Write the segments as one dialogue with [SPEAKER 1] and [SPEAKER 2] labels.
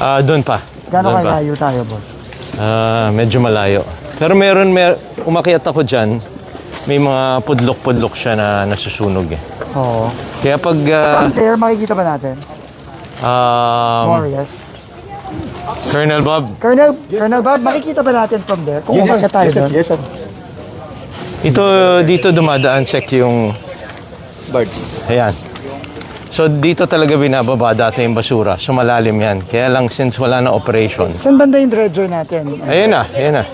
[SPEAKER 1] Doon pa.
[SPEAKER 2] Gano'ng
[SPEAKER 1] Doon pa.
[SPEAKER 2] kalayo tayo, boss?
[SPEAKER 1] Medyo malayo. Pero umakyat ako dyan, may mga pudlok-pudlok siya na nasusunog eh.
[SPEAKER 2] Oo.
[SPEAKER 1] Kaya pag...
[SPEAKER 2] From there, makikita ba natin? More, yes.
[SPEAKER 1] Colonel Bob,
[SPEAKER 2] Colonel Bob, makikita ba natin from there? Kung umakyat tayo doon?
[SPEAKER 3] Yes, sir.
[SPEAKER 1] dito dumadaan check yung...
[SPEAKER 3] Birds.
[SPEAKER 1] Ayan. So dito talaga binababa dati yung basura. So malalim yan. Kaya lang since wala na operation.
[SPEAKER 2] Saan banda yung dredger natin?
[SPEAKER 1] Ayun na, ayun na.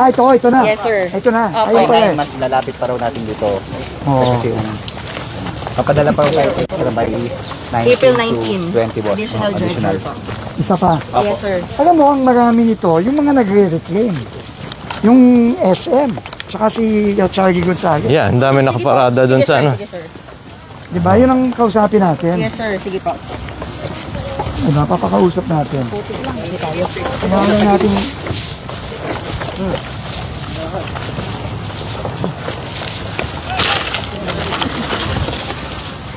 [SPEAKER 2] Ito na.
[SPEAKER 4] Yes, sir.
[SPEAKER 2] Ito na.
[SPEAKER 4] Okay.
[SPEAKER 2] Ayun pala.
[SPEAKER 3] Mas lalapit pa raw natin dito.
[SPEAKER 2] Oo.
[SPEAKER 3] Kasi papadala pa raw tayo extra by 19
[SPEAKER 4] April
[SPEAKER 3] to
[SPEAKER 4] 19.
[SPEAKER 3] 20 boss.
[SPEAKER 4] Additional dredger po.
[SPEAKER 2] Isa pa.
[SPEAKER 4] Yes, sir.
[SPEAKER 2] Alam mo, ang marami nito, yung mga nagre-reclaim. Yung SM. Tsaka si Charlie Gonzalez.
[SPEAKER 1] Yeah, ang dami nakaparada doon
[SPEAKER 4] Sige,
[SPEAKER 1] sa
[SPEAKER 4] sir.
[SPEAKER 1] ano.
[SPEAKER 4] Sige, sir.
[SPEAKER 2] Diba? Yun ang kausapin natin.
[SPEAKER 4] Yes, sir. Sige po.
[SPEAKER 2] Diba? Papakausap natin.
[SPEAKER 4] Puti lang. Hindi tayo.
[SPEAKER 2] Kailangan natin...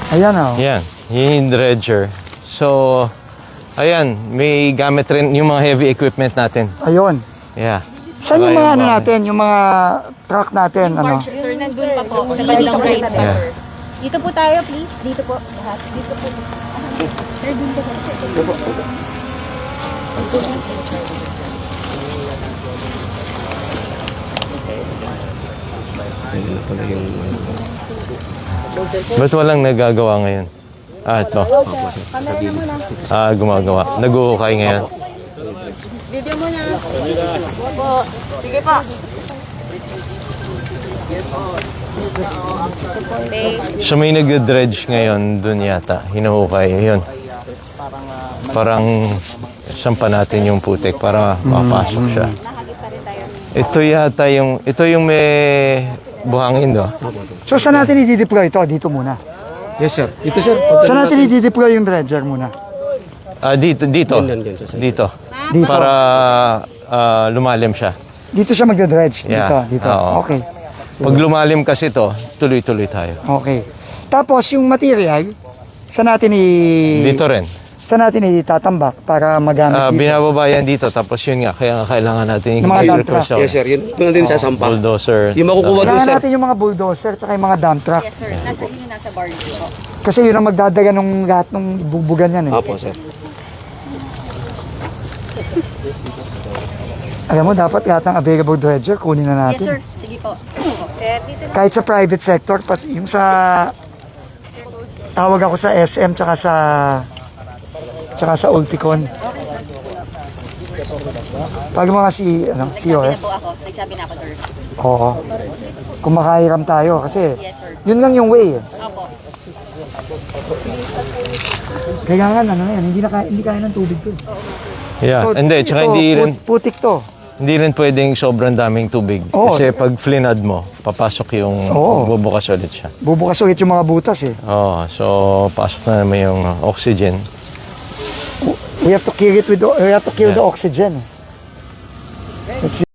[SPEAKER 2] Ayan o.
[SPEAKER 1] Yan, yung dredger. So, ayan, may gamit rin yung mga heavy equipment natin.
[SPEAKER 2] Ayun.
[SPEAKER 1] Yeah.
[SPEAKER 2] Saan yung
[SPEAKER 1] Saka
[SPEAKER 2] mga ano
[SPEAKER 1] mga-
[SPEAKER 2] natin? Yung mga truck natin? Ano?
[SPEAKER 4] Sir, nandun pa po. Sa bandang right pa,
[SPEAKER 1] Yeah.
[SPEAKER 4] sir. Dito po tayo, please. Dito po. Lahat. Dito po. Sir, dito po.
[SPEAKER 1] Ba't walang nagagawa ngayon? Ito.
[SPEAKER 4] Kamera mo na.
[SPEAKER 1] Gumagawa. Nag-uhukay ngayon.
[SPEAKER 4] Video mo na. Opo. Sige po. Okay.
[SPEAKER 1] So may nag-dredge ngayon dun yata. Hinuhukay. Yun. Parang sampa natin yung putik para mapasok siya. Ito yung may buhangin do.
[SPEAKER 2] So, saan natin i-deploy ito? Dito muna.
[SPEAKER 3] Yes, sir. Ito, sir.
[SPEAKER 2] Saan natin i-deploy yung dredger muna?
[SPEAKER 1] Dito. Dito.
[SPEAKER 2] Dito.
[SPEAKER 1] Para lumalim siya.
[SPEAKER 2] Dito siya magdadredge.
[SPEAKER 1] Yeah.
[SPEAKER 2] Dito.
[SPEAKER 1] Oo.
[SPEAKER 2] Okay.
[SPEAKER 1] Pag lumalim kasi to, tuloy-tuloy tayo.
[SPEAKER 2] Okay. Tapos, yung material, saan natin
[SPEAKER 1] Dito rin.
[SPEAKER 2] Saan natin itatambak para magamit dito?
[SPEAKER 1] Binababa yan dito. Tapos yun nga, kaya nga kailangan natin
[SPEAKER 2] Yung mga dump truck.
[SPEAKER 3] Yes, sir. Yun, doon natin sasampa.
[SPEAKER 1] bulldozer.
[SPEAKER 3] Yung makukuha doon,
[SPEAKER 2] Kailangan
[SPEAKER 3] sir.
[SPEAKER 2] natin yung mga bulldozer at yung mga dump truck.
[SPEAKER 4] Yes, sir. Nasa bar dito po.
[SPEAKER 2] Kasi yun ang magdadaga ng lahat ng bubugan yan. Eh.
[SPEAKER 3] Apo, sir.
[SPEAKER 2] Alam mo, dapat lahat ng available dredger, kunin na
[SPEAKER 4] Yes,
[SPEAKER 2] natin.
[SPEAKER 4] sir. Sige po. Sir, dito na.
[SPEAKER 2] Kahit sa private sector, yung sa... Tawag ako sa SM tsaka sa Ulticon. Pag mga COS.
[SPEAKER 4] Nagsabi na po ako. Nagsabi na ako, sir.
[SPEAKER 2] Oo. Kung makahiram tayo kasi
[SPEAKER 4] Yes, sir.
[SPEAKER 2] yun lang yung way eh.
[SPEAKER 4] Opo.
[SPEAKER 2] Kailangan ano yan, hindi kaya ng tubig to.
[SPEAKER 1] Yeah. Hindi, tsaka
[SPEAKER 2] Putik to.
[SPEAKER 1] hindi rin pwedeng sobrang daming tubig.
[SPEAKER 2] Oo.
[SPEAKER 1] Kasi pag flinad mo, papasok yung
[SPEAKER 2] Oo.
[SPEAKER 1] bubukas ulit siya.
[SPEAKER 2] Bubukas ulit yung mga butas eh.
[SPEAKER 1] So pasok na naman yung oxygen.
[SPEAKER 2] We have to kill the oxygen.